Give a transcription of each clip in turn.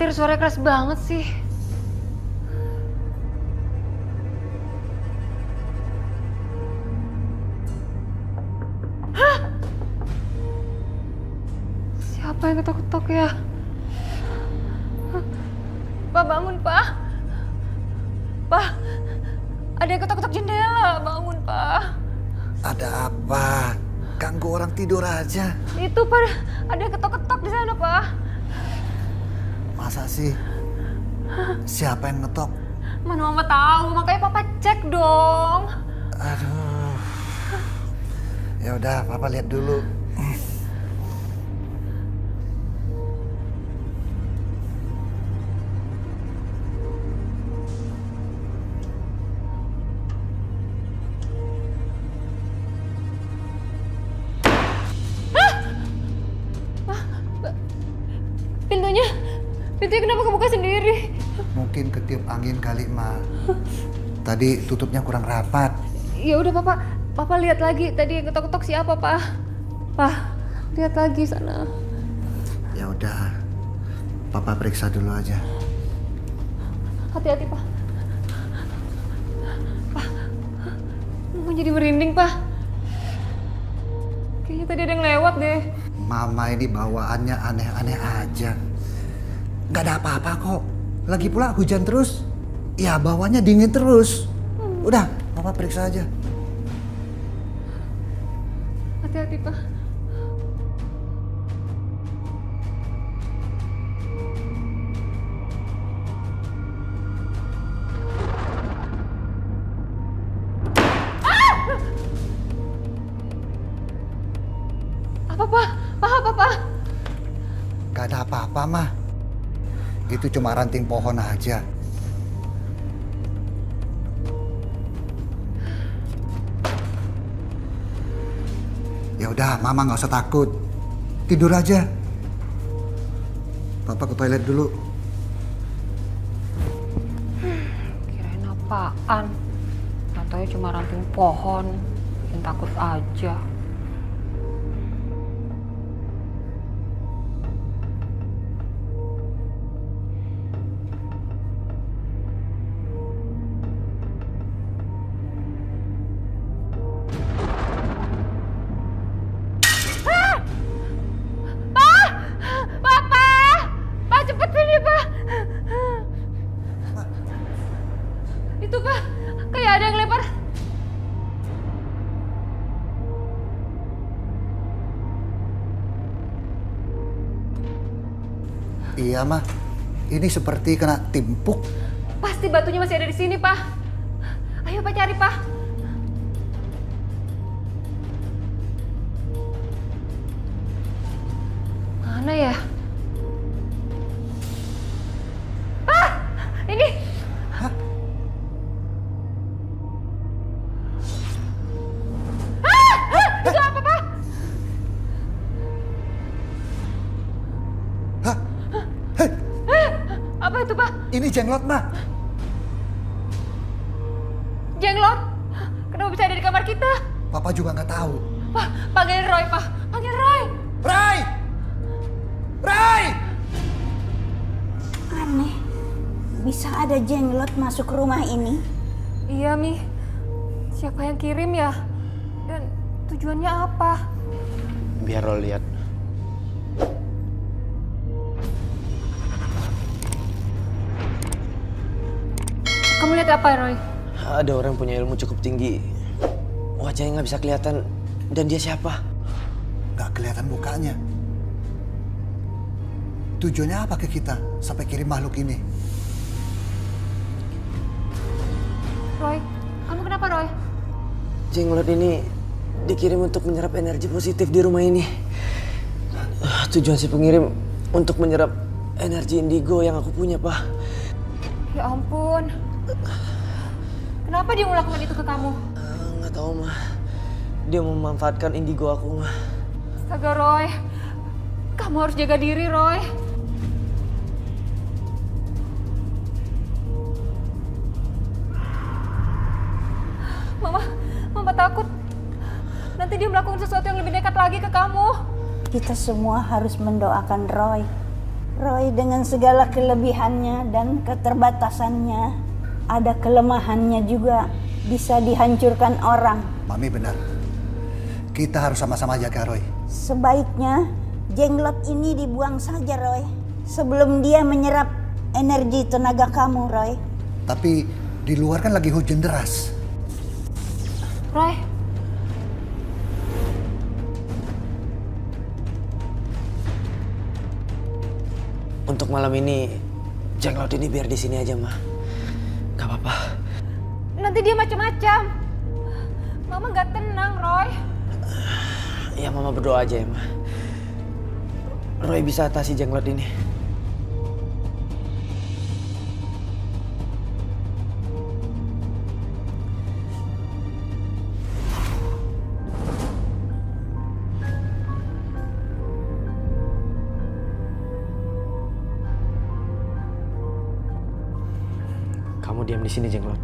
petir suaranya keras banget sih. Hah? Siapa yang ketok-ketok ya? Pak, bangun, Pak. Pak, ada yang ketok-ketok jendela. Bangun, Pak. Ada apa? Ganggu orang tidur aja. Itu, Pak, ada yang ketok-ketok di sana, Pak. Masa sih? Siapa yang ngetok? Mana Mama tahu, makanya Papa cek dong. Aduh. Ya udah, Papa lihat dulu. Pintunya kenapa kebuka sendiri? Mungkin ketiup angin kali, Ma. Tadi tutupnya kurang rapat. Ya udah, Papa lihat lagi. Tadi yang ketok-ketok siapa, Pak? Pak, lihat lagi sana. Ya udah, Papa periksa dulu aja. Hati-hati, Pak. Pak, mau jadi merinding, Pak. Kayaknya tadi ada yang lewat deh. Mama ini bawaannya aneh-aneh aja. Gak ada apa-apa kok. Lagi pula hujan terus. Ya bawahnya dingin terus. Udah, Papa periksa aja. Hati-hati, Pak. Apa, Pak? Apa? Gak ada apa-apa, Mah. Itu cuma ranting pohon aja. Ya udah, Mama nggak usah takut. Tidur aja. Papa ke toilet dulu. Kirain apaan? Katanya cuma ranting pohon. Bikin takut aja. Itu, Pak, kayak ada yang lempar. Iya, Mah. Ini seperti kena timpuk. Pasti batunya masih ada di sini, Pak. Ayo, Pak, cari, Pak. Mana ya? Pak, ini. Hah? Itu apa, Pak? Hah? Hei, Apa itu, Pak? ini jenglot, Mah. Jenglot? Kenapa bisa ada di kamar kita? Papa juga nggak tahu. Pak, panggilin Roy, Pak. Panggil Roy. Ray! Ray! Aneh, bisa ada jenglot masuk rumah ini? Iya, Mi. Siapa yang kirim ya? Dan tujuannya apa? Biar lo lihat. Kamu lihat apa, Roy? Ada orang punya ilmu cukup tinggi. Wajahnya nggak bisa kelihatan. Dan dia siapa? Nggak kelihatan mukanya. Tujuannya apa ke kita sampai kirim makhluk ini? Roy, kamu kenapa, Roy? Jenglot ini dikirim untuk menyerap energi positif di rumah ini. Tujuan si pengirim untuk menyerap energi indigo yang aku punya, Pak. Ya ampun. Kenapa dia melakukan itu ke kamu? Nggak tahu, mah. Dia memanfaatkan indigo aku, mah. Astaga, Roy. Kamu harus jaga diri, Roy. Mama takut. Nanti dia melakukan sesuatu yang lebih nekat lagi ke kamu. Kita semua harus mendoakan Roy. Roy dengan segala kelebihannya dan keterbatasannya, ada kelemahannya juga, bisa dihancurkan orang. Mami benar. Kita harus sama-sama jaga Roy. Sebaiknya jenglot ini dibuang saja, Roy. Sebelum dia menyerap energi tenaga kamu, Roy. Tapi di luar kan lagi hujan deras. Roy, Untuk malam ini, jenglot ini biar di sini aja, Ma. Gak apa-apa. nanti dia macam-macam. Mama nggak tenang, Roy. Ya, Mama berdoa aja ya, Ma. Roy bisa atasi jenglot ini. Kamu diam di sini, jenglot.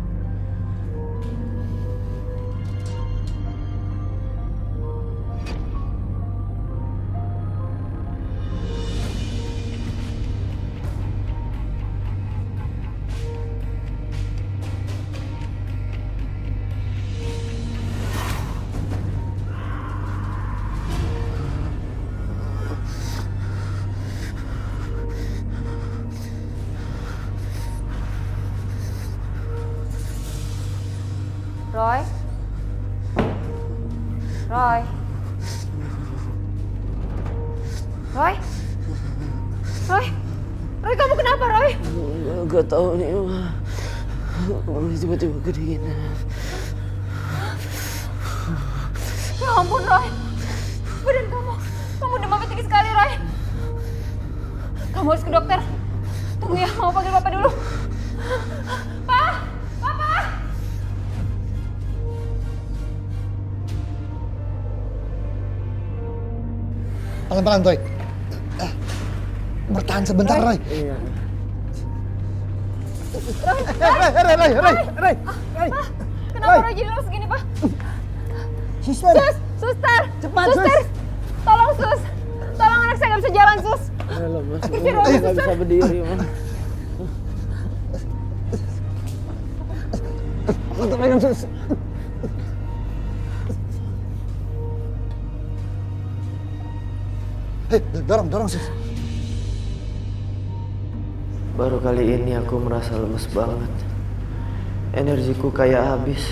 Roy? Roy? Roy? Roy? Roy, kamu kenapa, Roy? Gak tahu nih, Ma. Tiba-tiba kedinginan. Ya ampun, Roy. Badan kamu demamnya tinggi sekali, Roy. Kamu harus ke dokter. Tunggu ya, mau panggil Bapak dulu. Pak! Papa! Pelan-pelan, Roy. Bertahan sebentar, Roy. Iya. Roy. Kenapa Roy jadi lemes segini, Pak? Suster. Suster! Cepat, Suster! Sus. Tolong, Sus! Tolong anak saya nggak bisa jalan, Sus! Halo, Mas. Istirahat, Gak bisa berdiri, Ma. Untuk pegang, Sus. Dorong, Sus. Baru kali ini aku merasa lemes banget. Energiku kayak habis.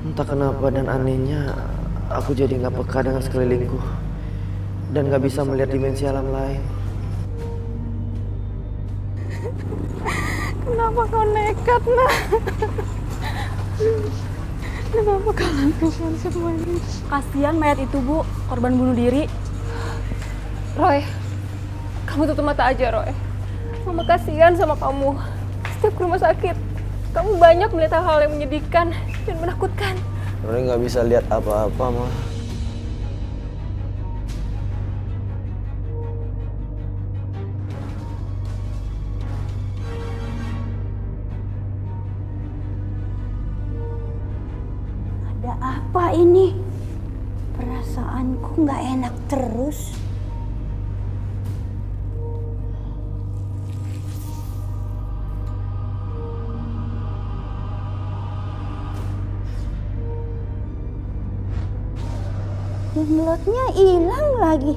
Entah kenapa dan anehnya, aku jadi gak peka dengan sekelilingku. Dan gak bisa melihat dimensi alam lain. Kenapa kau nekat, Nak? Kenapa kau lakukan semua ini? Kasihan mayat itu, Bu. Korban bunuh diri. Roy, kamu tutup mata aja, Roy. Mama kasihan sama kamu. Setiap ke rumah sakit, kamu banyak melihat hal-hal yang menyedihkan dan menakutkan. Roy gak bisa lihat apa-apa, Ma. Ada apa ini? Perasaanku nggak enak terus. Jenglotnya hilang lagi.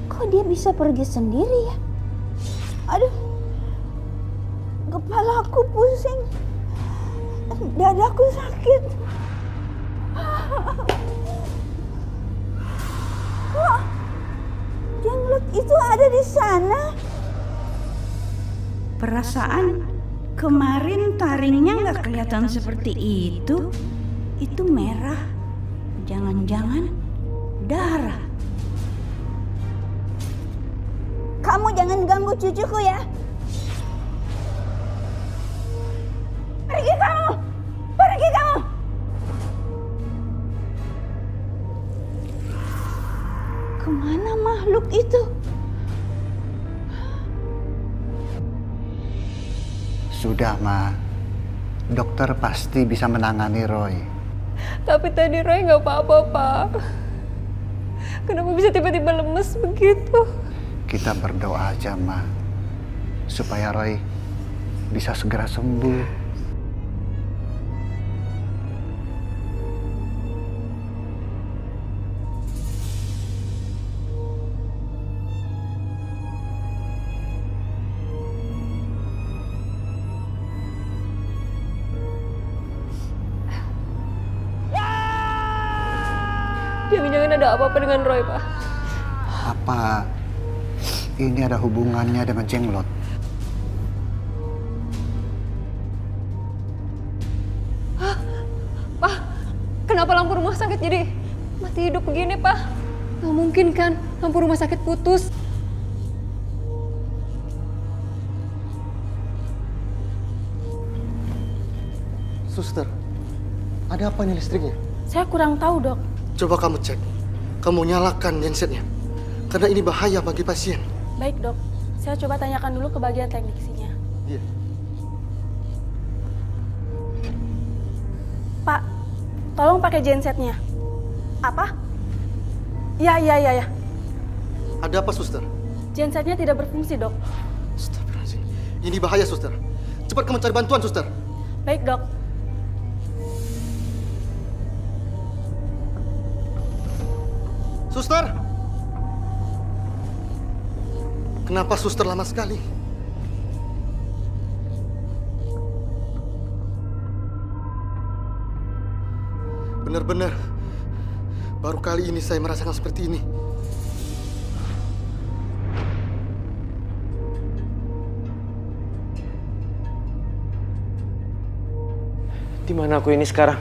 Kok dia bisa pergi sendiri ya? Aduh, kepalaku pusing, dadaku sakit. Kok jenglot itu ada di sana? Perasaan kemarin taringnya nggak kelihatan seperti itu. Itu merah. Jangan-jangan darah. Kamu jangan ganggu cucuku ya. Pergi kamu! Pergi kamu! Kemana makhluk itu? Sudah, Ma. Dokter pasti bisa menangani Roy. Tapi tadi Roy nggak apa-apa, Pak. Kenapa bisa tiba-tiba lemes begitu? Kita berdoa aja, Ma. Supaya Roy bisa segera sembuh. Jangan-jangan ada apa-apa dengan Roy, Pak. Apa ini ada hubungannya dengan Jenglot? Pak, kenapa lampu rumah sakit jadi mati hidup begini, Pak? Nggak mungkin kan, lampu rumah sakit putus. Suster, ada apa nih listriknya? Saya kurang tahu, Dok. Coba kamu cek. Kamu nyalakan gensetnya. Karena ini bahaya bagi pasien. Baik, Dok. Saya coba tanyakan dulu ke bagian teknisinya. Iya. Pak, tolong pakai gensetnya. Apa? Ya. Ada apa, suster? Gensetnya tidak berfungsi, Dok. Astagfirullahaladzim. Ini bahaya, suster. Cepat kamu cari bantuan, suster. Baik, Dok. Suster! Kenapa suster lama sekali? Benar-benar, baru kali ini saya merasakan seperti ini. Di mana aku ini sekarang?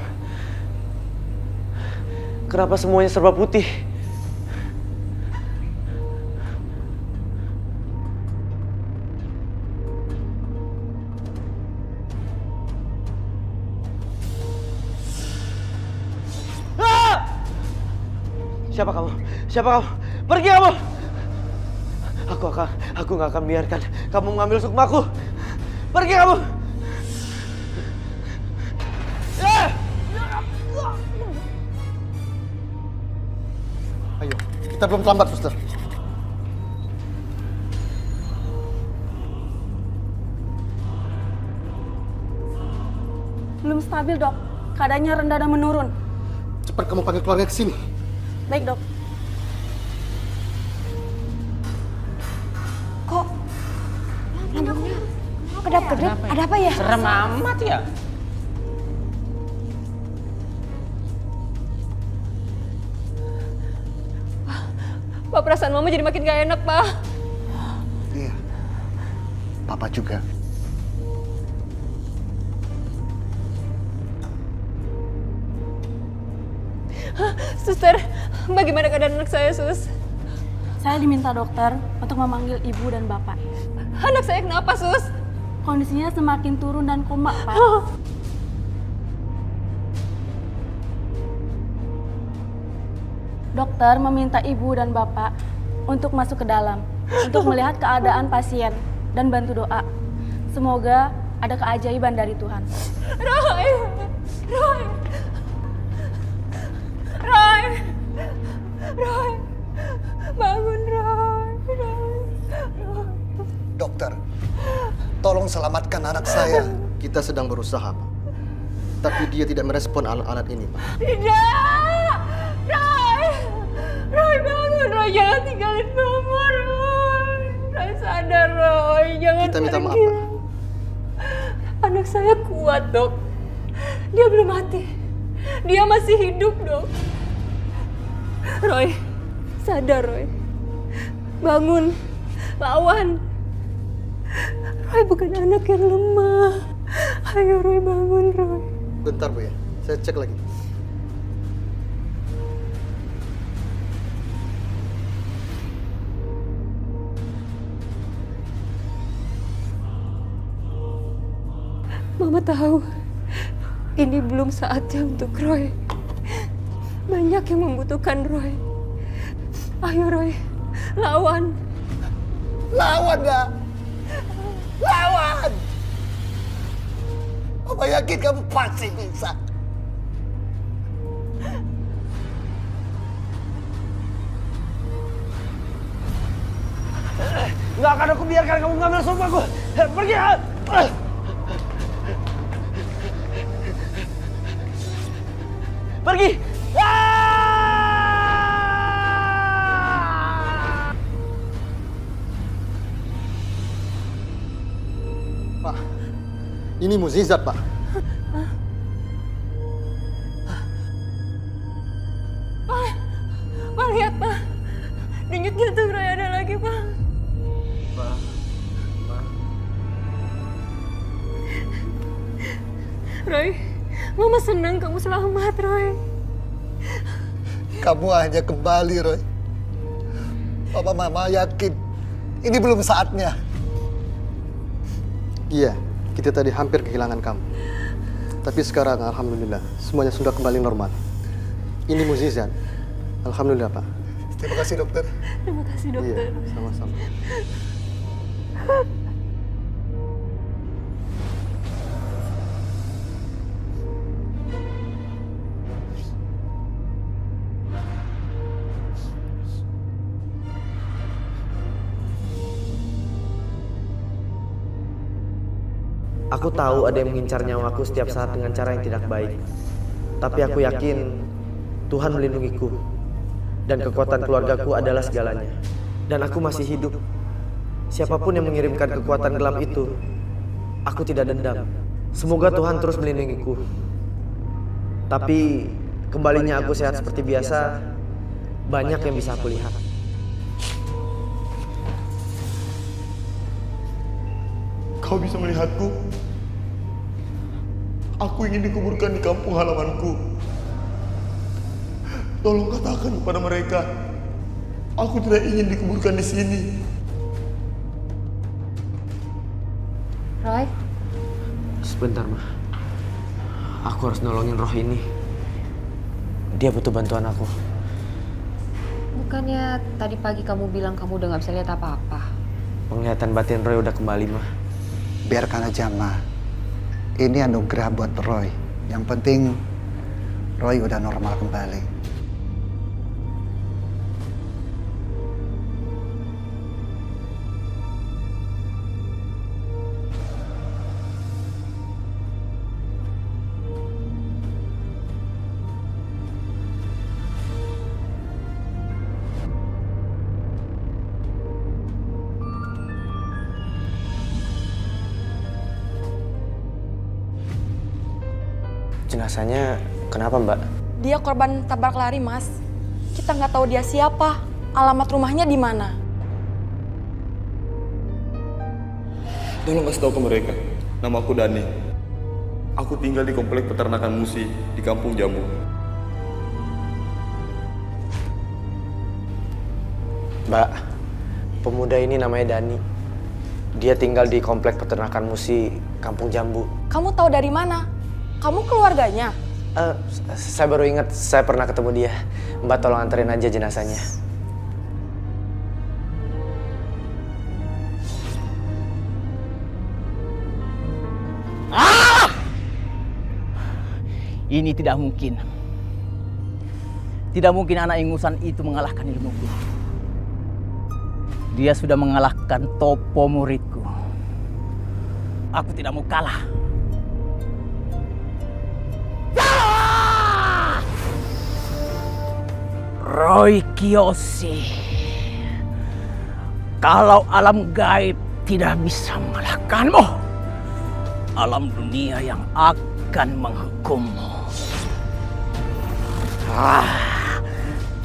Kenapa semuanya serba putih? Siapa kamu? Siapa kamu? Pergi kamu! Aku nggak akan biarkan kamu mengambil sukmaku. Pergi kamu! Ayo, kita belum terlambat, suster. Belum stabil, Dok. Keadaannya rendah dan menurun. Cepat kamu panggil keluarga ke sini. Baik, Dok. Kok lampunya kedap-kedap? Ada apa ya? Serem amat ya. Pak, perasaan Mama jadi makin gak enak, Pak. Iya. Papa juga. Suster, bagaimana keadaan anak saya, Sus? Saya diminta dokter untuk memanggil ibu dan bapak. Anak saya kenapa, Sus? Kondisinya semakin turun dan koma, Pak. Dokter meminta ibu dan bapak untuk masuk ke dalam, untuk melihat keadaan pasien dan bantu doa. Semoga ada keajaiban dari Tuhan. Roy! Roy! Roy! Roy! Bangun, Roy! Roy! Dokter, tolong selamatkan anak saya. Kita sedang berusaha, Pak. Tapi dia tidak merespon alat-alat ini, Pak. Tidak! Roy! Roy, bangun, Roy! Jangan tinggalin Mama, Roy! Roy, sadar, Roy! Jangan Kita minta maaf, pergi. Pak. Anak saya kuat, Dok. Dia belum mati. Dia masih hidup, Dok. Roy, sadar, Roy. Bangun, lawan. Roy bukan anak yang lemah. Ayo, Roy, bangun, Roy. Bentar, Bu ya. Saya cek lagi. Mama tahu ini belum saatnya untuk Roy. Banyak yang membutuhkan Roy. Ayo, Roy, lawan. Lawan dah. Lawan. Papa yakin kamu pasti bisa. Gak akan aku biarkan kamu mengambil sumpahku. Pergi! Pergi! Pak, ini mukjizat, Pak. Pak, lihat Pak. Denyut jantung Roy ada lagi Pak. Roy, Mama senang kamu selamat, Roy. Kamu hanya kembali, Roy. Papa Mama yakin ini belum saatnya. Iya, kita tadi hampir kehilangan kamu. Tapi sekarang alhamdulillah semuanya sudah kembali normal. Ini mukjizat. Alhamdulillah, Pak. Terima kasih, dokter. Terima kasih, dokter. Iya, sama-sama. Aku tahu ada yang mengincar nyawaku setiap saat dengan cara yang tidak baik. Tapi aku yakin Tuhan melindungiku. Dan kekuatan keluargaku adalah segalanya. Dan aku masih hidup. Siapapun yang mengirimkan kekuatan gelap itu, aku tidak dendam. Semoga Tuhan terus melindungiku. Tapi kembalinya aku sehat seperti biasa, banyak yang bisa aku lihat. Kau bisa melihatku? Aku ingin dikuburkan di kampung halamanku. Tolong katakan kepada mereka, aku tidak ingin dikuburkan di sini. Roy, Sebentar, Ma. Aku harus nolongin roh ini. Dia butuh bantuan aku. bukannya tadi pagi kamu bilang kamu udah gak bisa lihat apa-apa? Penglihatan batin Roy udah kembali, Ma. Biarkan aja, Ma. Ini anugerah buat Roy. Yang penting Roy udah normal kembali. Jenazahnya kenapa, Mbak? Dia korban tabrak lari, Mas. Kita nggak tahu dia siapa, alamat rumahnya di mana. Tolong kasih tahu ke mereka, nama aku Dani. Aku tinggal di komplek peternakan Musi di Kampung Jambu. Mbak, pemuda ini namanya Dani. Dia tinggal di komplek peternakan Musi, Kampung Jambu. Kamu tahu dari mana? Kamu keluarganya? Saya baru ingat saya pernah ketemu dia. Mbak tolong anterin aja jenazahnya. Ini tidak mungkin. Tidak mungkin anak ingusan itu mengalahkan ilmuku. Dia sudah mengalahkan Topo muridku. Aku tidak mau kalah. Roy Kiyoshi. Kalau alam gaib tidak bisa mengalahkanmu, alam dunia yang akan menghukummu.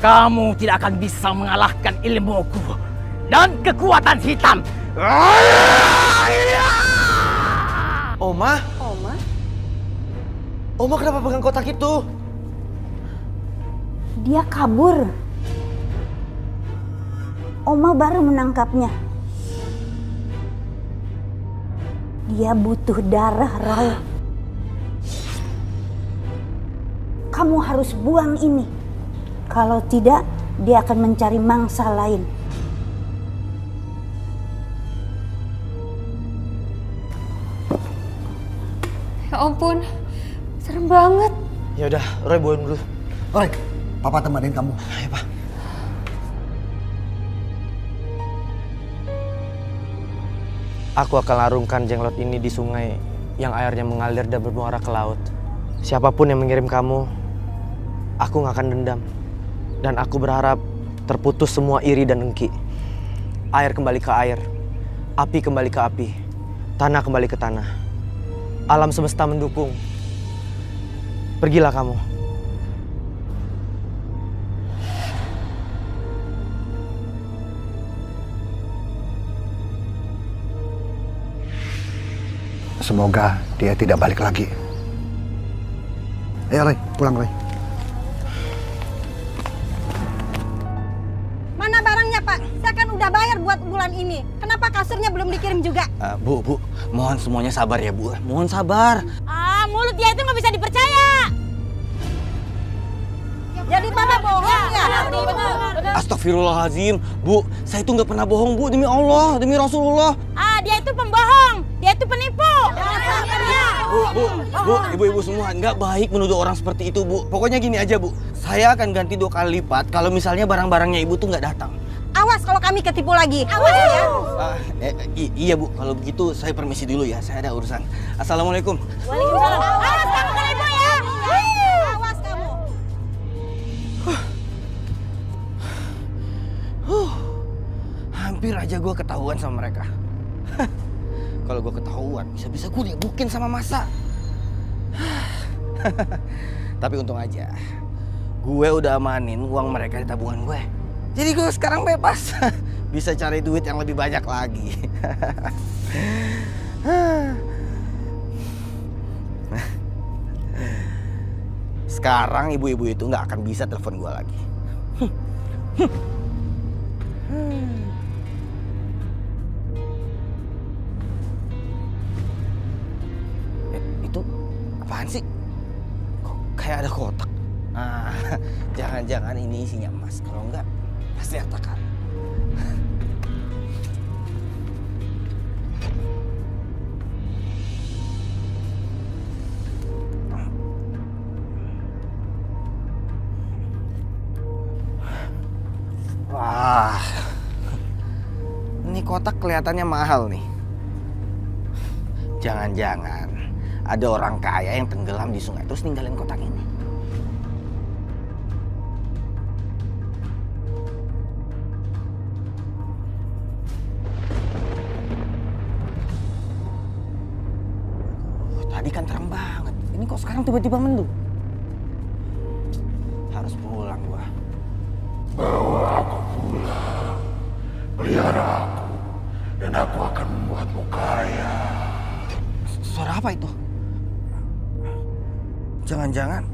Kamu tidak akan bisa mengalahkan ilmuku dan kekuatan hitam. Oma? Oma? Oma kenapa pegang kotak itu? Dia kabur. Oma baru menangkapnya. Dia butuh darah, Roy. Kamu harus buang ini. Kalau tidak, dia akan mencari mangsa lain. Ya ampun, serem banget. Ya udah, Roy buang dulu. Roy, Papa temenin kamu. Ayo, Pak. Aku akan larungkan jenglot ini di sungai yang airnya mengalir dan bermuara ke laut. Siapapun yang mengirim kamu, aku gak akan dendam. Dan aku berharap terputus semua iri dan dengki. Air kembali ke air, api kembali ke api, tanah kembali ke tanah. Alam semesta mendukung. Pergilah kamu. Semoga dia tidak balik lagi. Ayo Roy, pulang Roy. Mana barangnya Pak? Saya kan udah bayar buat bulan ini. Kenapa kasurnya belum dikirim juga? Bu, mohon semuanya sabar ya Bu. Mohon sabar. Ah, mulut dia itu nggak bisa dipercaya. Jadi Bapak bohong ya? Astagfirullahaladzim, Bu. Saya itu nggak pernah bohong Bu, demi Allah, demi Rasulullah. Ah, dia itu pembohong. Dia itu penipu. Bu, ibu-ibu semua nggak baik menuduh orang seperti itu Bu. Pokoknya gini aja Bu, saya akan ganti 2 kali lipat kalau misalnya barang-barangnya ibu tuh nggak datang. Awas kalau kami ketipu lagi. Awas ya. Iya Bu, kalau begitu saya permisi dulu ya, saya ada urusan. Assalamualaikum. Waalaikumsalam. Awas kamu penipu ya. Awas kamu. Hampir aja gue ketahuan sama mereka. Kalau gue ketahuan, bisa-bisa gue digebukin sama masa. Tapi untung aja, gue udah amanin uang mereka di tabungan gue. Jadi gue sekarang bebas, bisa cari duit yang lebih banyak lagi. Sekarang ibu-ibu itu nggak akan bisa telepon gue lagi. Itu apaan sih? Kok kayak ada kotak? Ah, jangan-jangan ini isinya emas. Kalau enggak, pasti harta. Wah, ini kotak kelihatannya mahal nih. Jangan-jangan ada orang kaya yang tenggelam di sungai terus ninggalin kotak ini. Tadi kan terang banget. Ini kok sekarang tiba-tiba mendung? Harus pulang gua. Bawa aku pulang, pelihara aku, dan aku akan membuatmu kaya. Suara apa itu? Jangan-jangan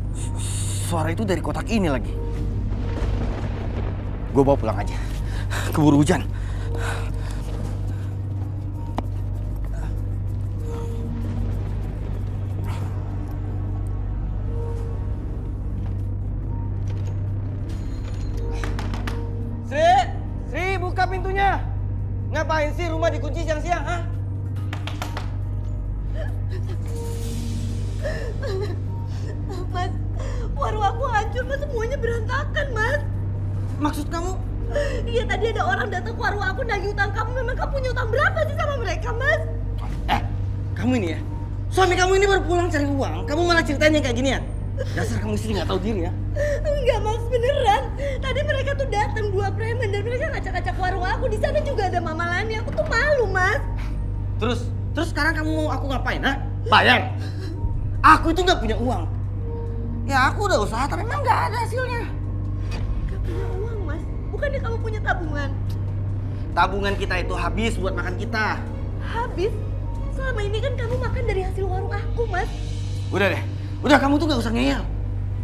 suara itu dari kotak ini lagi. Gue bawa pulang aja. Keburu hujan. Sri, buka pintunya. Ngapain sih rumah dikunci siang-siang, ha? Mas, warung aku hancur, Mas. Semuanya berantakan, Mas. Maksud kamu? Iya, tadi ada orang datang ke warung aku nagih utang kamu. Memang kamu punya utang berapa sih sama mereka, Mas? Kamu ini ya? Suami kamu ini baru pulang cari uang, kamu malah ceritain yang kayak ginian? Dasar kamu istri nggak tahu diri ya? Enggak, Mas, beneran. Tadi mereka tuh datang 2 preman dan mereka ngacak-ngacak warung aku. Di sana juga ada Mama Lani. Aku tuh malu, Mas. Terus sekarang kamu mau aku ngapain, ha? Bayar? Aku itu nggak punya uang. Ya aku udah usaha tapi memang nggak ada hasilnya. Gak punya uang, Mas. Bukannya kamu punya tabungan? Tabungan kita itu habis buat makan kita. Habis? Selama ini kan kamu makan dari hasil warung aku, Mas. Udah deh, udah kamu tuh nggak usah ngeyel.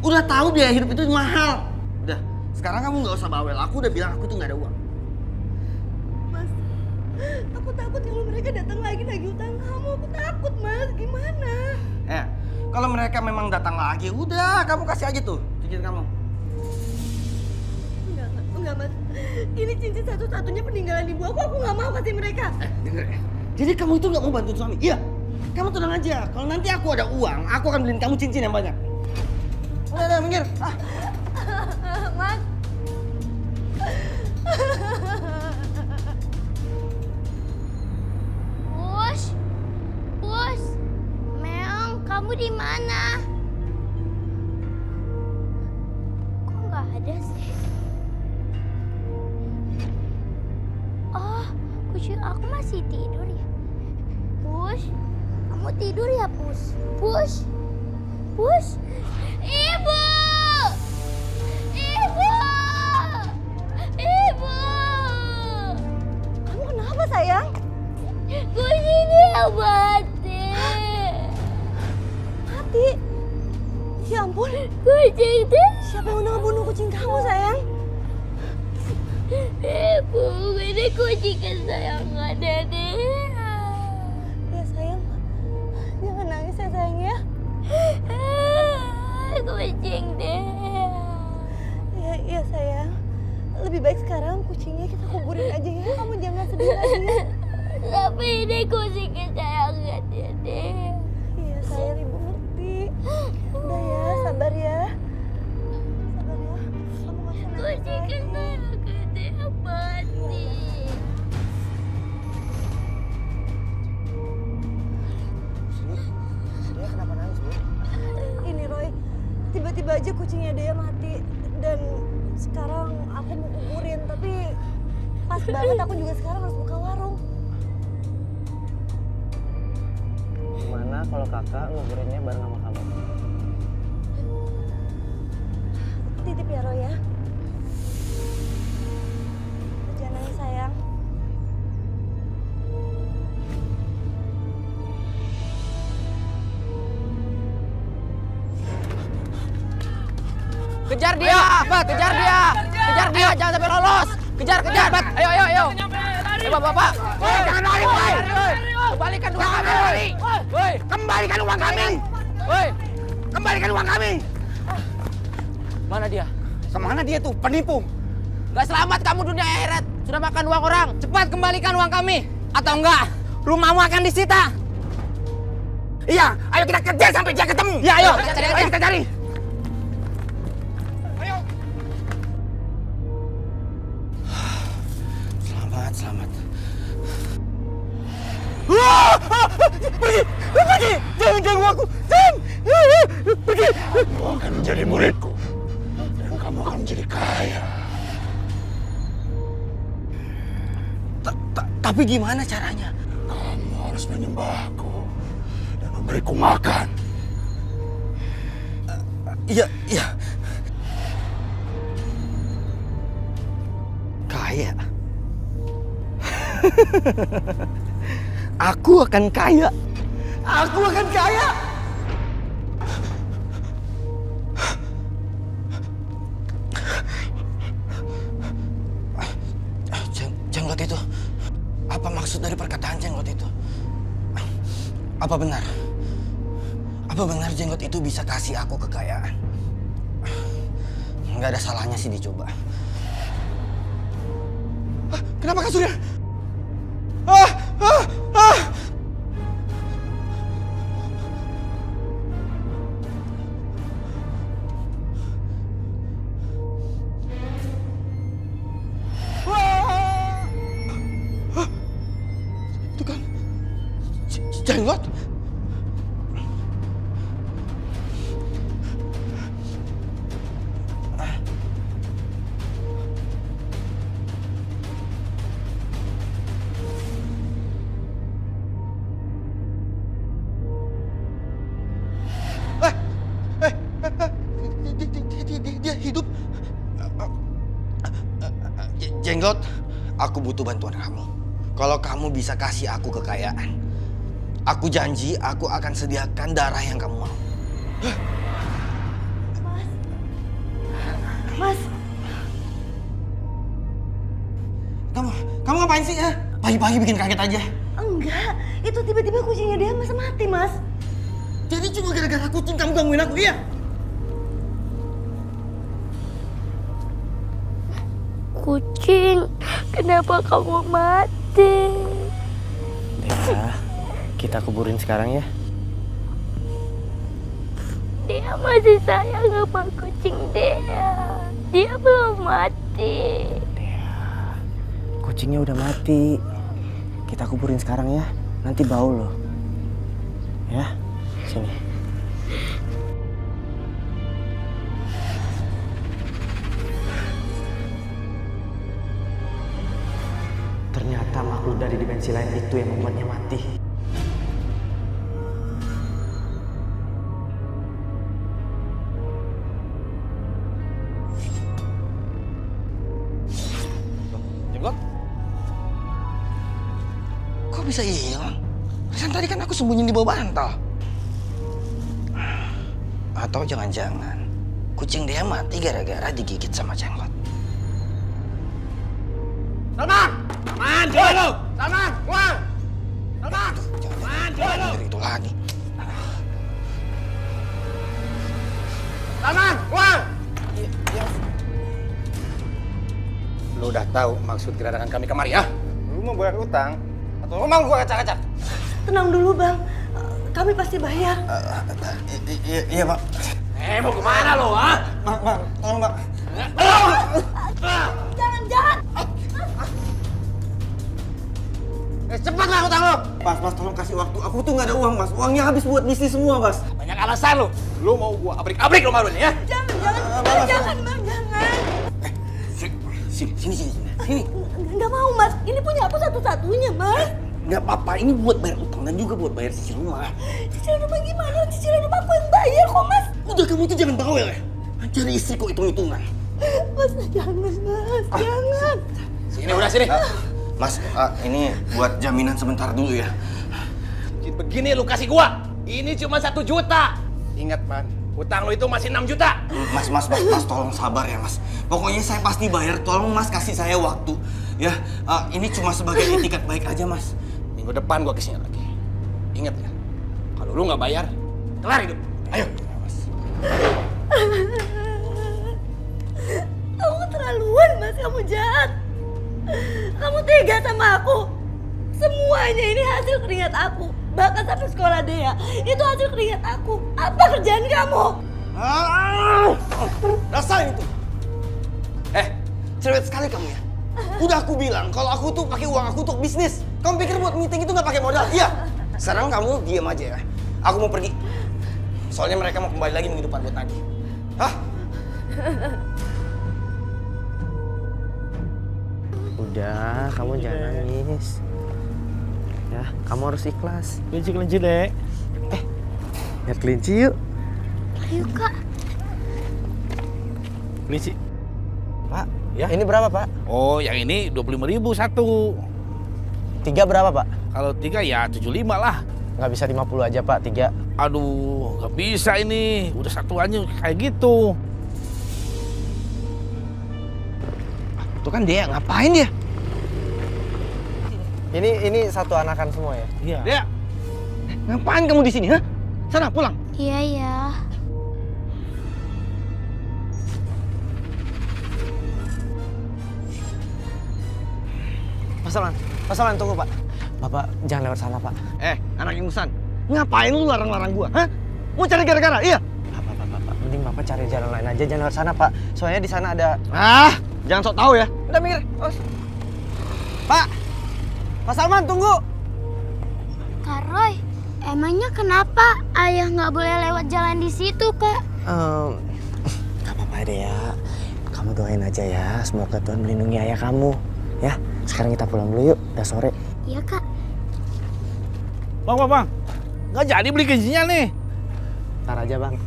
Udah tahu biaya hidup itu mahal. Udah, sekarang kamu nggak usah bawel. Aku udah bilang aku tuh nggak ada uang. Mas, aku takut kalau mereka datang lagi nagih utang kamu. Aku takut, Mas. Gimana? Kalau mereka memang datang lagi, udah kamu kasih aja tuh cincin kamu. Enggak, Mas. Ini cincin satu-satunya peninggalan ibu aku. Aku nggak mau kasih mereka. Denger ya. Jadi kamu itu nggak mau bantuin suami? Iya. Kamu tenang aja. Kalau nanti aku ada uang, aku akan beliin kamu cincin yang banyak. Udah, minggir. Mas. di mana? Kok nggak ada sih? Oh, kucing aku masih tidur ya. Push, kamu tidur ya, Push? Push, Push. Ibu! Ibu! Ibu! Kamu kenapa sayang? Kucingnya mati. Mati? Ya ampun. Kucingnya. Siapa yang udah ngebunuh kucing kamu sayang? Ibu, ini kucing kesayangan Dede. Ya sayang, jangan nangis ya sayang ya. Kucing deh. Ya sayang, lebih baik sekarang kucingnya kita kuburin aja ya. Kamu jangan sedih lagi ya. Tapi ini kucing kesayangan Dede. Iya sayang, ibu ngerti. Udah ya, sabar ya. Sabar ya. Kamu gak usah nangis Kucing lagi. kesayangan Dede mati. Dia kenapa nangis, Bu? Ini Roy, tiba-tiba aja kucingnya dia mati. Dan sekarang aku mau kuburin, tapi pas banget aku juga sekarang harus buka warung. Gimana kalau kakak nguburinnya bareng sama kamu? Titip ya Roy ya. Jangan nangis sayang. Kejar dia, cepat, kejar dia. Kejar dia, jangan sampai lolos. Kejar, cepat. Ayo. Ayo, Bapak. Jangan lari, woi! Kembalikan uang kami. Woi, Kembalikan uang kami! woi. Kembalikan uang kami! Mana dia? Kemana dia tuh, penipu? Gak selamat kamu dunia akhirat. Sudah makan uang orang. Cepat kembalikan uang kami. Atau enggak, rumahmu akan disita. Iya, ayo kita kejar sampai dia ketemu. Ya, ayo. Ayo kita cari. Selamat. Pergi! Jangan ganggu aku! Jangan! Pergi! Kamu akan menjadi muridku. Dan kamu akan menjadi kaya. Tapi gimana caranya? Kamu harus menyembahku. Dan memberiku makan. Iya. Kaya. Aku akan kaya. Jenggot itu. Apa maksud dari perkataan jenggot itu? Apa benar? Apa benar jenggot itu bisa kasih aku kekayaan? Nggak ada salahnya sih dicoba. Kenapa kasurnya? Itu kan jenggot. Dia hidup. Jenggot, aku butuh bantuan kamu. Kalau kamu bisa kasih aku kekayaan, aku janji aku akan sediakan darah yang kamu mau. Mas, Kamu ngapain sih ya? Pagi-pagi bikin kaget aja. enggak. Itu tiba-tiba kucingnya dia masa mati, Mas. Jadi cuma gara-gara kucing kamu gangguin aku, iya? Kucing, kenapa kamu mati? Dea, kita kuburin sekarang ya. Dia masih sayang sama kucing dia. Dia belum mati. Dea, kucingnya udah mati. Kita kuburin sekarang ya. Nanti bau loh. Ya, sini. Ternyata makhluk dari dimensi lain itu yang membuatnya mati. Jenggot? Kok bisa hilang? Kan tadi kan aku sembunyi di bawah bantal. Atau jangan-jangan kucing dia mati gara-gara digigit sama Jenggot. Salman! Salman, coba lu! Salman, keluar! Salman! Salman, coba lu! Dari itu lagi. Salman, keluar! Lu udah tahu maksud kedatangan kami kemari ya? Lu mau bayar utang atau lu mau gua kacak-kacak? Tenang dulu bang, kami pasti bayar. Iya, Pak. Mau kemana lo, ha? Mak, tolong, Mak. Jangan. Cepatlah utang lo! Mas, tolong kasih waktu. Aku tuh nggak ada uang, Mas. Uangnya habis buat bisnis semua, Mas. Banyak alasan lo. Lu mau gua abrik-abrik rumah lu nih ya? Jangan bang, jangan. Sini. Nggak mau mas, ini punya aku satu-satunya mas. Nggak apa-apa, ini buat bayar utang dan juga buat bayar cicil rumah. Cicilan rumah gimana? Cicilan rumah aku yang bayar kok mas. Udah, kamu tuh jangan bawel ya. Cari istri kok hitung-hitungan. Mas, jangan mas, jangan. Sini, udah sini. Mas, ini buat jaminan sebentar dulu ya. Begini lu kasih gua. Ini cuma 1 juta. Ingat, Man. Utang lu itu masih 6 juta. Mas, tolong sabar ya, Mas. Pokoknya saya pasti bayar. Tolong Mas kasih saya waktu. Ya, ini cuma sebagai itikat baik aja, Mas. Minggu depan gua kesini lagi. Ingat ya, kalau lu nggak bayar, kelar hidup. Ayo. Mas. Kamu keterlaluan mas, kamu jahat. Kamu tega sama aku. Semuanya ini hasil keringat aku. Bahkan sampai sekolah Dea, itu hasil keringat aku. Apa kerjaan kamu? Rasain itu. Cerewet sekali kamu ya. Udah aku bilang kalau aku tuh pakai uang aku untuk bisnis. Kamu pikir buat meeting itu nggak pakai modal? Iya. Sekarang kamu diam aja ya. Aku mau pergi. Soalnya mereka mau kembali lagi minggu depan buat nagih. Hah? Udah, kamu jangan nangis. Ya, kamu harus ikhlas. Kelinci, Dek. Lihat kelinci yuk. Ayo kak. Kelinci. Pak, ya ini berapa Pak? Oh, yang ini 25.000 satu. 3 berapa Pak? Kalau 3 ya 75 lah. Nggak bisa 50 aja Pak, 3. Aduh, nggak bisa ini. Udah satuannya kayak gitu. Tuh kan dia ngapain dia? Ini satu anakan semua ya? Iya. Dia ngapain kamu di sini, ha? Sana pulang. Iya ya. Pasalan, tunggu Pak. Bapak jangan lewat sana Pak. Anak ingusan. Ngapain lu larang-larang gua, ha? Mau cari gara-gara, iya? Bapak, mending Bapak cari jalan lain aja, jangan lewat sana Pak. Soalnya di sana ada... Jangan sok tahu ya. Udah minggir, Pak! Pak Salman, tunggu! Kak Roy, emangnya kenapa ayah nggak boleh lewat jalan di situ kak? Gak apa-apa deh ya. Kamu doain aja ya, semoga Tuhan melindungi ayah kamu. Ya, sekarang kita pulang dulu yuk, udah sore. Iya kak. Bang. Nggak jadi beli kelincinya nih. Ntar aja Bang.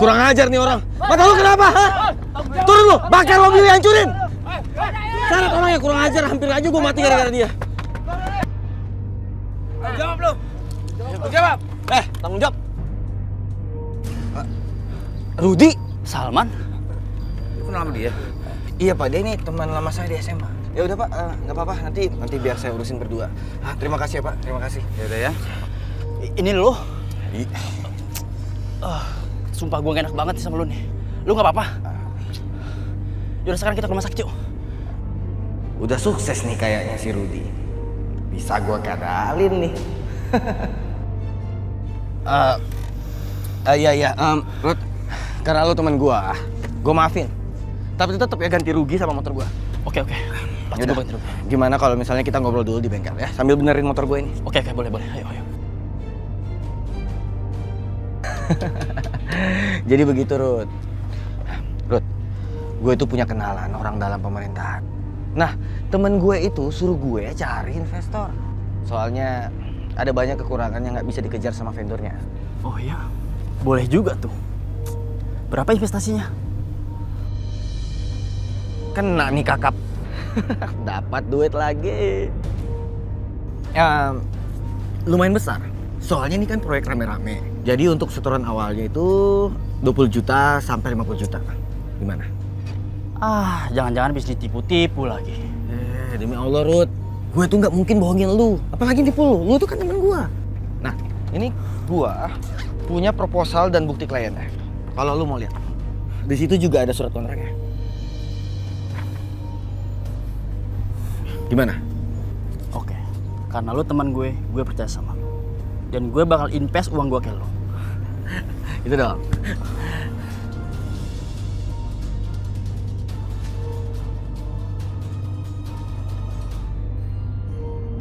Kurang ajar nih orang. Mata lu kenapa? Ha? Turun lu, bakar mobil hancurin. Syarat orangnya kurang ajar, hampir aja gue mati gara-gara dia. Jawab lu. Jawab. Tanggung jawab. Rudi, Salman. Kenal sama dia? Iya Pak, dia ini teman lama saya di SMA. Ya udah Pak, nggak apa-apa. Nanti biar saya urusin berdua. Terima kasih ya Pak, terima kasih. Ya udah ya. Ini lo. Sumpah gue gak enak banget nih sama lu nih. Lu gak apa-apa? Yaudah sekarang kita ke rumah sakit yuk. Udah sukses nih kayaknya si Rudi. Bisa gue kadalin nih. Iya, Rud. Karena lu teman gue maafin. Tapi tetap ya ganti rugi sama motor gua. Oke. Pasti Yaudah. gue bantu. Gimana kalau misalnya kita ngobrol dulu di bengkel ya, sambil benerin motor gue ini. Oke, boleh. Ayo. Jadi begitu, Rut. Rut, gue itu punya kenalan orang dalam pemerintahan. Nah, temen gue itu suruh gue cari investor. Soalnya ada banyak kekurangan yang nggak bisa dikejar sama vendornya. Oh iya, boleh juga tuh. Berapa investasinya? Kena nih kakap. Dapat duit lagi. Ya, lumayan besar. Soalnya ini kan proyek rame-rame. Jadi untuk setoran awalnya itu 20 juta sampai 50 juta. Gimana? Jangan-jangan bisnis tipu-tipu lagi. Demi Allah, Rut. Gue tuh nggak mungkin bohongin lu. Apalagi tipu lu. Lu tuh kan temen gue. Nah, ini gue punya proposal dan bukti kliennya. Kalau lu mau lihat. Di situ juga ada surat kontraknya. Gimana? Oke, karena lo teman gue percaya sama lo. Dan gue bakal invest uang gue ke lo. Itu dong.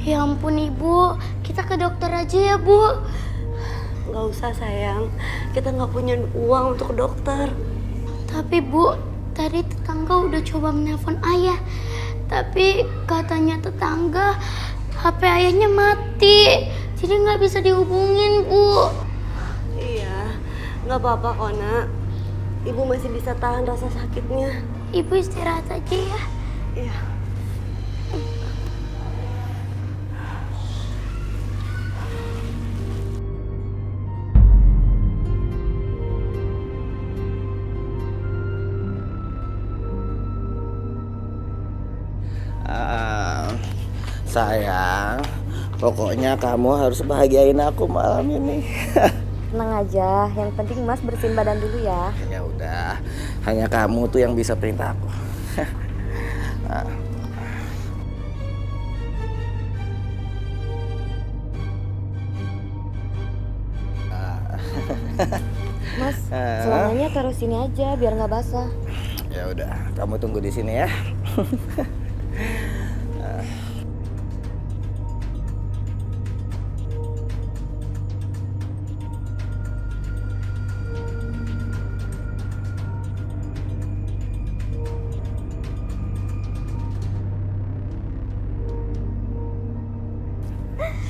Ya ampun Ibu, kita ke dokter aja ya Bu. Nggak usah sayang, kita nggak punya uang untuk dokter. Tapi Bu, tadi tetangga udah coba menelpon ayah. Tapi katanya tetangga HP ayahnya mati. Jadi nggak bisa dihubungin Bu. Iya, nggak apa-apa kok nak. Ibu masih bisa tahan rasa sakitnya. Ibu istirahat aja ya. Iya. Sayang, pokoknya kamu harus bahagiain aku malam ini. Tenang aja, yang penting Mas bersihin badan dulu ya. Ya udah, hanya kamu tuh yang bisa perintah aku. Mas, celananya taruh sini aja biar nggak basah. Ya udah, kamu tunggu di sini ya.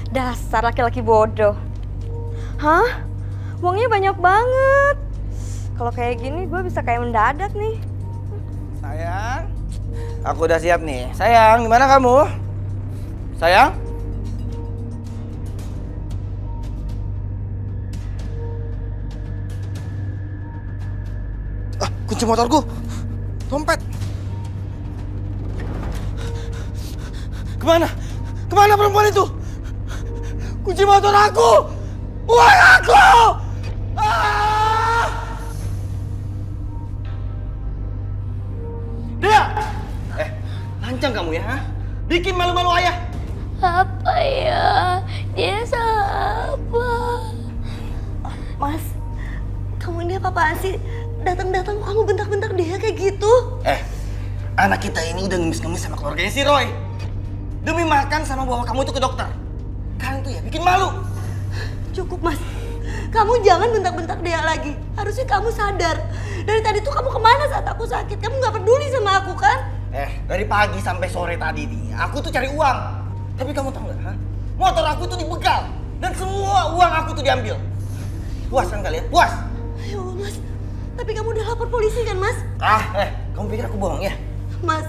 Dasar laki-laki bodoh. Hah? Uangnya banyak banget. Kalau kayak gini gue bisa kayak mendadak nih. Sayang, aku udah siap nih. Sayang, gimana kamu? Sayang? Kunci motorku. Dompet. Kemana? Kemana perempuan itu? Kunci motor aku! Uang aku! Dia! Lancang kamu ya, ha? Bikin malu-malu ayah. Apa ya? Dia salah apa? Mas, kamu ini apa-apaan sih? Datang-datang kamu bentak-bentak dia kayak gitu. Anak kita ini udah ngemis-ngemis sama keluarganya si Roy. Demi makan sama bawa kamu itu ke dokter. Kalian tuh ya bikin malu. Cukup Mas, kamu jangan bentak-bentak dia lagi. Harusnya kamu sadar. Dari tadi tuh kamu kemana saat aku sakit? Kamu gak peduli sama aku kan? Dari pagi sampai sore tadi nih, aku tuh cari uang. Tapi kamu tahu nggak? Motor aku tuh dibegal dan semua uang aku tuh diambil. Puas kan kalian? Puas? Ya Allah Mas, tapi kamu udah lapor polisi kan Mas? Kamu pikir aku bohong ya? Mas,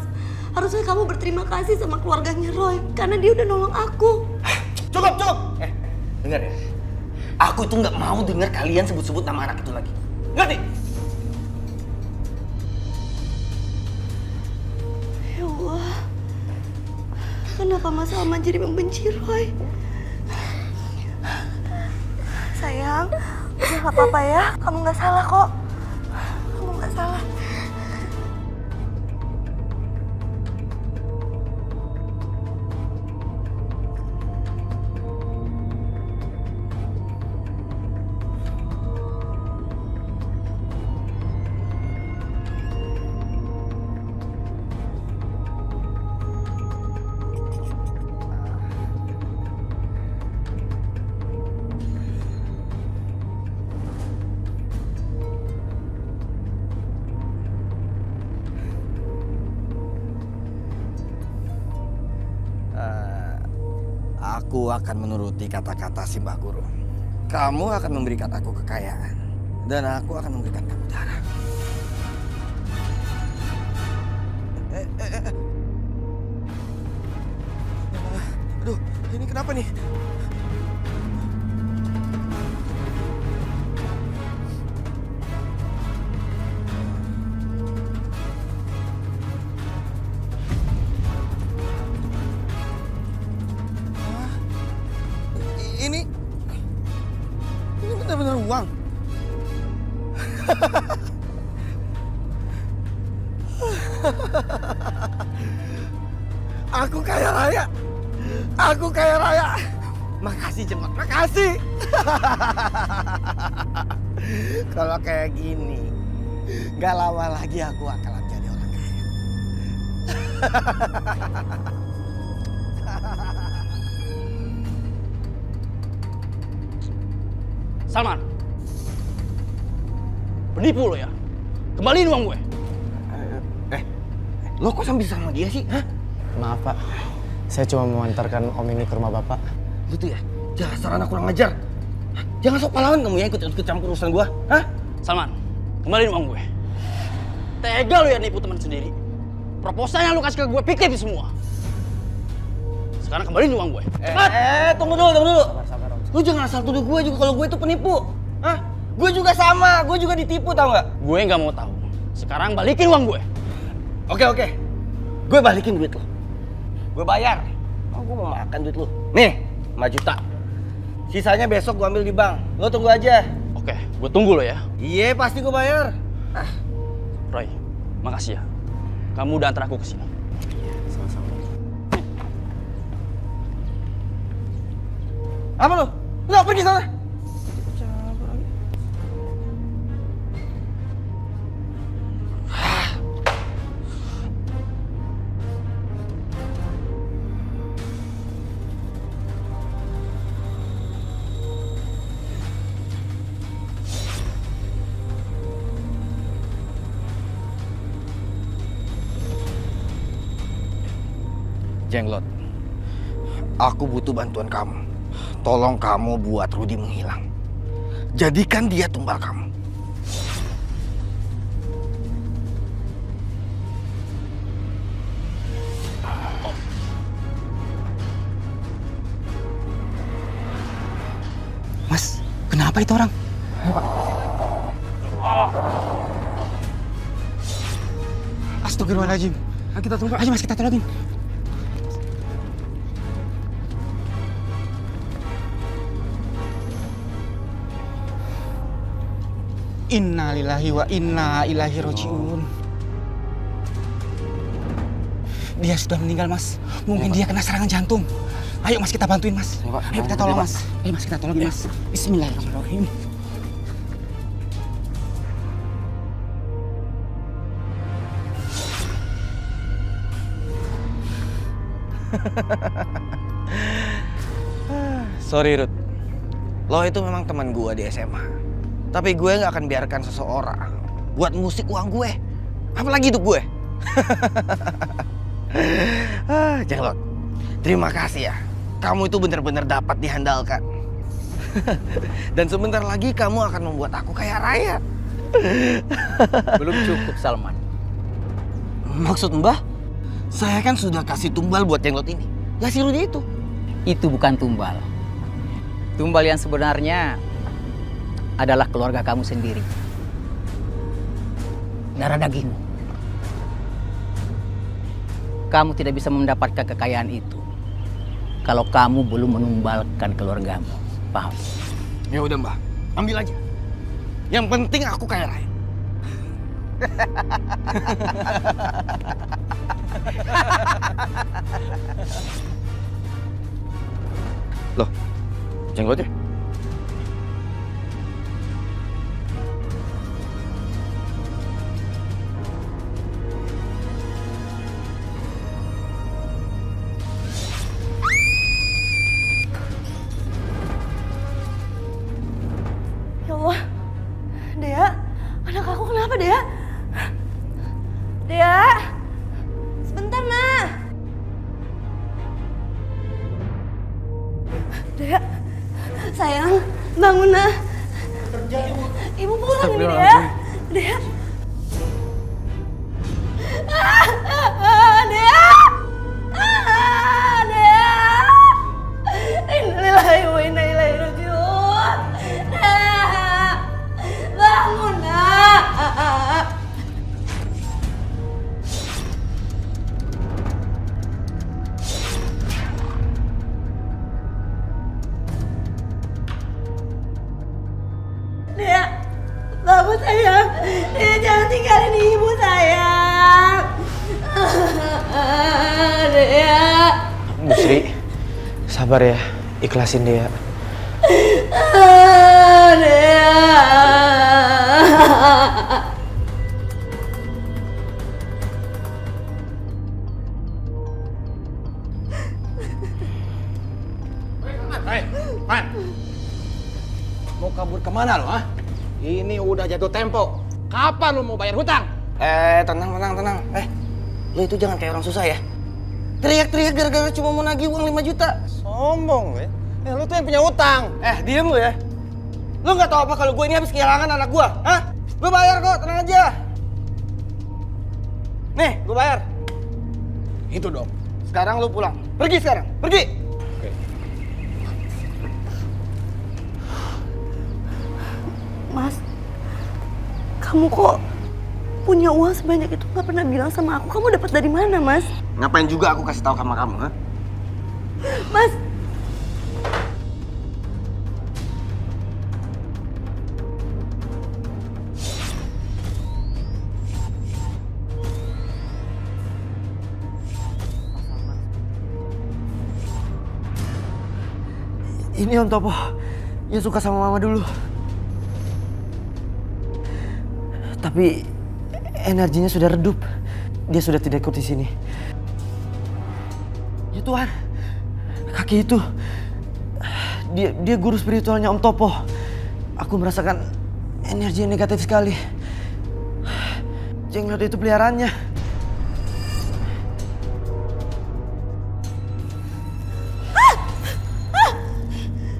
harusnya kamu berterima kasih sama keluarganya Roy karena dia udah nolong aku. Cukup! Dengar ya, aku tuh nggak mau dengar kalian sebut-sebut nama anak itu lagi. Ngerti? Ya Allah, kenapa Mas Alman jadi membenci Roy? Sayang, udah gak apa-apa ya, kamu gak salah kok. Kamu gak salah. Aku akan menuruti kata-kata Simbah Guru. Kamu akan memberikan aku kekayaan. Dan aku akan memberikan kamu darah. Aduh, ini kenapa nih? Ini benar-benar uang. Aku kaya raya. Aku kaya raya. Makasih Jenglot, makasih. Kalau kayak gini, gak lama lagi aku akan jadi orang kaya. Salman, penipu lo ya. Kembaliin uang gue. Lo kok sambil sama dia sih? Hah? Maaf Pak, saya cuma mau antarkan Om ini ke rumah Bapak. Lu tuh ya, dasar anak kurang ajar. Hah? Jangan sok pahlawan kamu ya ikut campur urusan gua. Hah? Salman, kembaliin uang gue. Tega lo ya nipu teman sendiri. Proposal yang lu kasih ke gue fiktif semua. Sekarang kembaliin uang gue. Cepat! Tunggu dulu. Sabar. Lu jangan asal tuduh gue juga kalau gue itu penipu. Hah? Gue juga sama, gue juga ditipu tau gak? Gue nggak mau tahu. Sekarang balikin uang gue. Oke. Gue balikin duit lo. Gue bayar. Oh, gue mau makan duit lo. Nih, 5 juta. Sisanya besok gue ambil di bank. Lo tunggu aja. Oke, gue tunggu lo ya. Iya, pasti gue bayar. Roy, makasih ya. Kamu udah antar aku ke sini. Sama-sama. Apa lo? Lo pergi sana. Jenglot, aku butuh bantuan kamu. Tolong kamu buat Rudy menghilang. Jadikan dia tumbal kamu. Mas, kenapa itu orang? Astagfirullahaladzim. Kita tunggu. Ayo Mas, kita tolongin. Inna lillahi wa inna ilaihi rajiun. Dia sudah meninggal, Mas. Mungkin dia kena serangan jantung. Ayo Mas, kita bantuin Mas. Ayo kita tolong Mas. Ayo Mas, kita tolongin Mas. Bismillahirrahmanirrahim. Sorry Ruth, lo itu memang teman gue di SMA. Tapi gue gak akan biarkan seseorang buat musik uang gue. Apalagi hidup gue. Jenglot, terima kasih ya. Kamu itu benar-benar dapat dihandalkan. Dan sebentar lagi kamu akan membuat aku kaya raya. Belum cukup, Salman. Maksud Mbah? Saya kan sudah kasih tumbal buat Jenglot ini. Lah si Rudy itu. Itu bukan tumbal. Tumbal yang sebenarnya adalah keluarga kamu sendiri. Darah dagingmu. Kamu tidak bisa mendapatkan kekayaan itu kalau kamu belum menumbalkan keluargamu. Paham? Ya udah Mbah, ambil aja. Yang penting aku kaya raya. Loh, jenglotnya? Ya Allah, Dea, anak aku kenapa Dea? Dea, sebentar nah. Sayang, bangun nah. Ibu pulang ini Dea. Dea. Dea. Dea. Innalillahi wa inna ilaihi raji'un. Dea. Bangun nak. Dea, bangun sayang. Dea jangan tinggalin ibu sayang. Dea. Bu Sri, sabar ya, ikhlasin dia. Dea. Hei, Man. Mau kabur kemana lo, ha? Ini udah jatuh tempo. Kapan lo mau bayar hutang? Tenang. Lo itu jangan kayak orang susah ya. Teriak-teriak gara-gara cuma mau nagih uang 5 juta. Sombong, lo tuh yang punya hutang. Diem lo ya. Lo nggak tahu apa kalau gue ini habis kehilangan anak gue, hah? Gue bayar kok, tenang aja. Nih, gue bayar. Itu dong. Sekarang lo pulang. Pergi sekarang, pergi. Mas, kamu kok punya uang sebanyak itu nggak pernah bilang sama aku. Kamu dapat dari mana, Mas? Ngapain juga aku kasih tahu sama kamu, ha? Mas. Ini Om Topo yang suka sama Mama dulu. Tapi energinya sudah redup. Dia sudah tidak ikut di sini. Ya Tuhan, kaki itu dia guru spiritualnya Om Topo. Aku merasakan energi yang negatif sekali. Jenglot itu peliharaannya.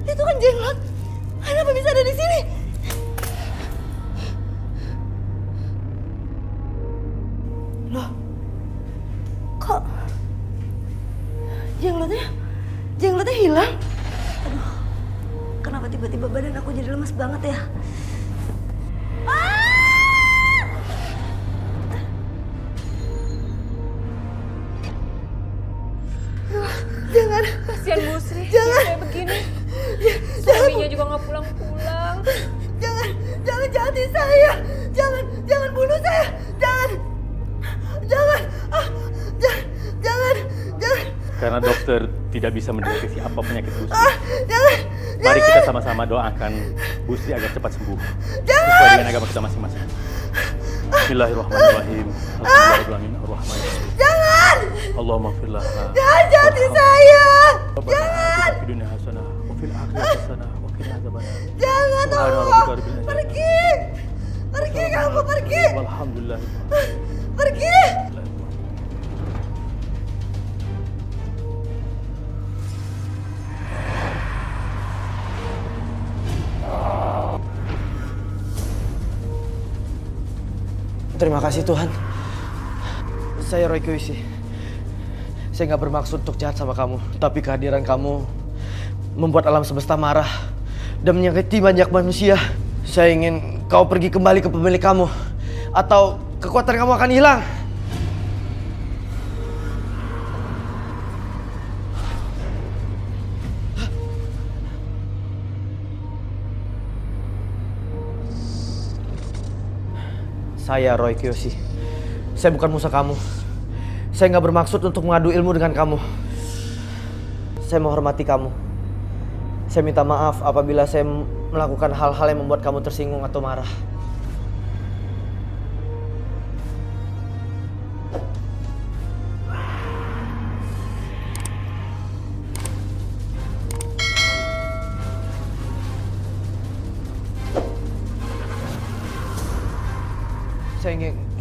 Itu kan jenglot. Kenapa bisa ada di sini? Loh, kok jenglotnya hilang? Aduh, kenapa tiba-tiba badan aku jadi lemas banget ya? Jangan. Kasihan Bu Sri, Jangan. kayak begini. Jangan. Suaminya juga nggak pulang-pulang. Jangan jahatin saya. Jangan bunuh saya. Jangan. Jangan. Karena dokter tidak bisa mendeteksi apa penyakit Bu Sri. Jangan. Mari kita sama-sama doakan Bu Sri agar cepat sembuh. Jangan. Sesuai dengan agama kita masing-masing. Bismillahirrahmanirrahim. Alhamdulillahirrahmanirrahim. Ar-Rahmanirrahim. Jangan. Allahumma ighfir laha. Jangan jahatin saya. Jangan. Fid dunya hasanah wa fil akhirati hasanah wa qina adzabannar. Jangan Subhana Allah. rabbika rabbil izzati. Pergi kamu, pergi. Walhamdulillah. Pergi. Terima kasih Tuhan. Saya Roy Kyoshi. Saya nggak bermaksud untuk jahat sama kamu, tapi kehadiran kamu membuat alam semesta marah dan menyakiti banyak manusia. Saya ingin kau pergi kembali ke pemilik kamu, atau kekuatan kamu akan hilang. Saya Roy Kyoshi. Saya bukan musuh kamu. Saya nggak bermaksud untuk mengadu ilmu dengan kamu. Saya menghormati kamu. Saya minta maaf apabila saya melakukan hal-hal yang membuat kamu tersinggung atau marah.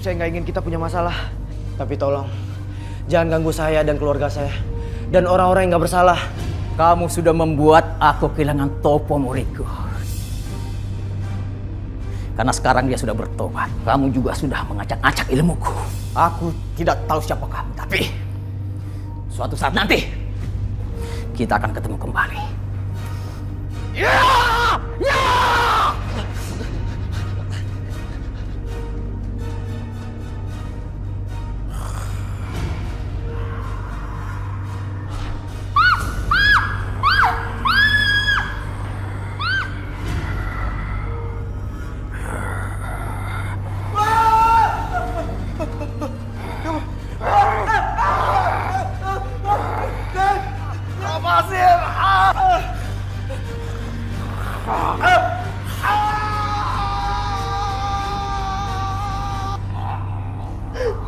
Saya nggak ingin kita punya masalah. Tapi tolong, jangan ganggu saya dan keluarga saya. Dan orang-orang yang nggak bersalah. Kamu sudah membuat aku kehilangan topo muridku. Karena sekarang dia sudah bertobat. Kamu juga sudah mengacak-acak ilmuku. Aku tidak tahu siapa kamu, tapi suatu saat nanti kita akan ketemu kembali. Ya! Ya!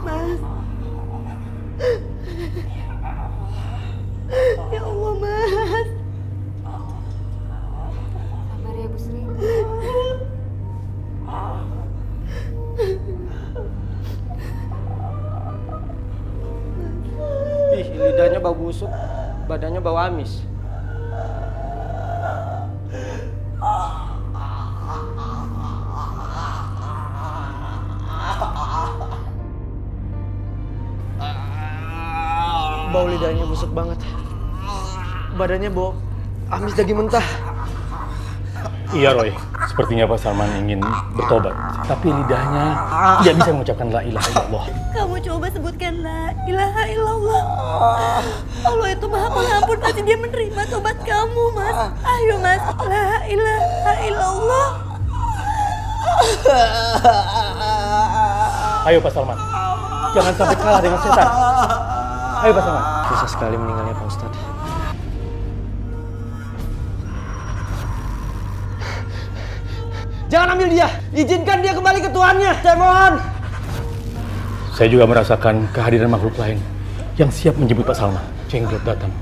Mas. Ya Allah, Mas. Sabar ya, Bu Sri. Ih, lidahnya bau busuk, badannya bau amis. Bau lidahnya busuk banget. Badannya bau amis daging mentah. Iya Roy, sepertinya Pak Salman ingin bertobat. Tapi lidahnya tidak bisa mengucapkan la ilaha illallah. Kamu coba sebutkan la ilaha illallah. Allah itu maha pengampun, pasti dia menerima tobat kamu, Mas. Ayo, Mas. La ilaha illallah. Ayo Pak Salman, jangan sampai kalah dengan setan. Ayo Pak Salman. Susah sekali meninggalnya Pak Ustadz. Jangan ambil dia, izinkan dia kembali ke tuannya, saya mohon. Saya juga merasakan kehadiran makhluk lain yang siap menjemput Pak Salman. Jenglot datang.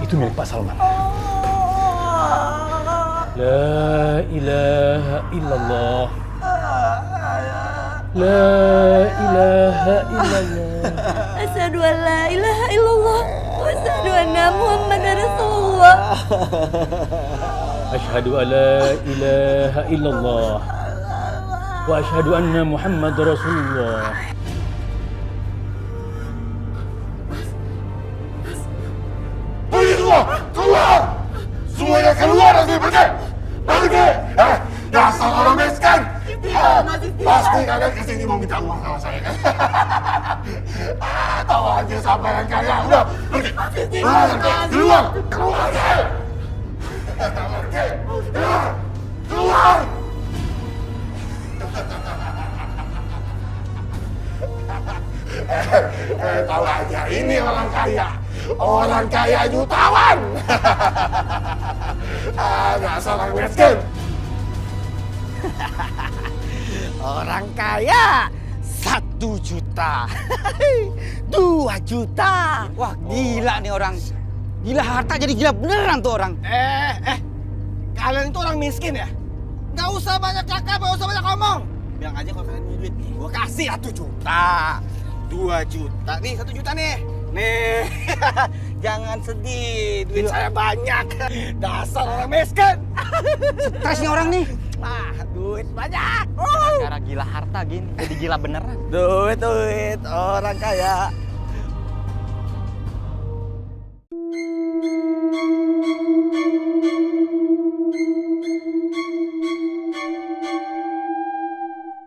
Itu milik Pak Salman. La ilaha illallah. La ilaha illallah. Asyhadu an la ilaha illallah wa asyhadu anna Muhammadar Rasulullah. Asyhadu an la ilaha illallah wa asyhadu anna Muhammadar Rasulullah. Pergi semua! Keluar! Semuanya keluar dari pergi! Pergi! Dasar orang miskin! Pasti kalian kesini mau minta uang sama saya kan? Tahu aja sampai yang kaya. Udah, pergi! Keluar! Keluar! Keluar! Tahu aja, ini orang kaya. Orang kaya jutawan. Dasar orang miskin. Orang kaya 1 juta, 2 juta. Wah, gila nih orang. Gila harta jadi gila beneran tuh orang. Kalian itu orang miskin ya? Gak usah banyak cakap, gak usah banyak ngomong. Bilang aja kalau kalian punya duit nih, gue kasih 1 juta, 2 juta, nih 1 juta nih. Nih, jangan sedih, duit saya banyak. Dasar orang miskin. Stres nih orang nih. Duit banyak. Gara-gara gila harta gini, jadi gila beneran. Duit orang kaya.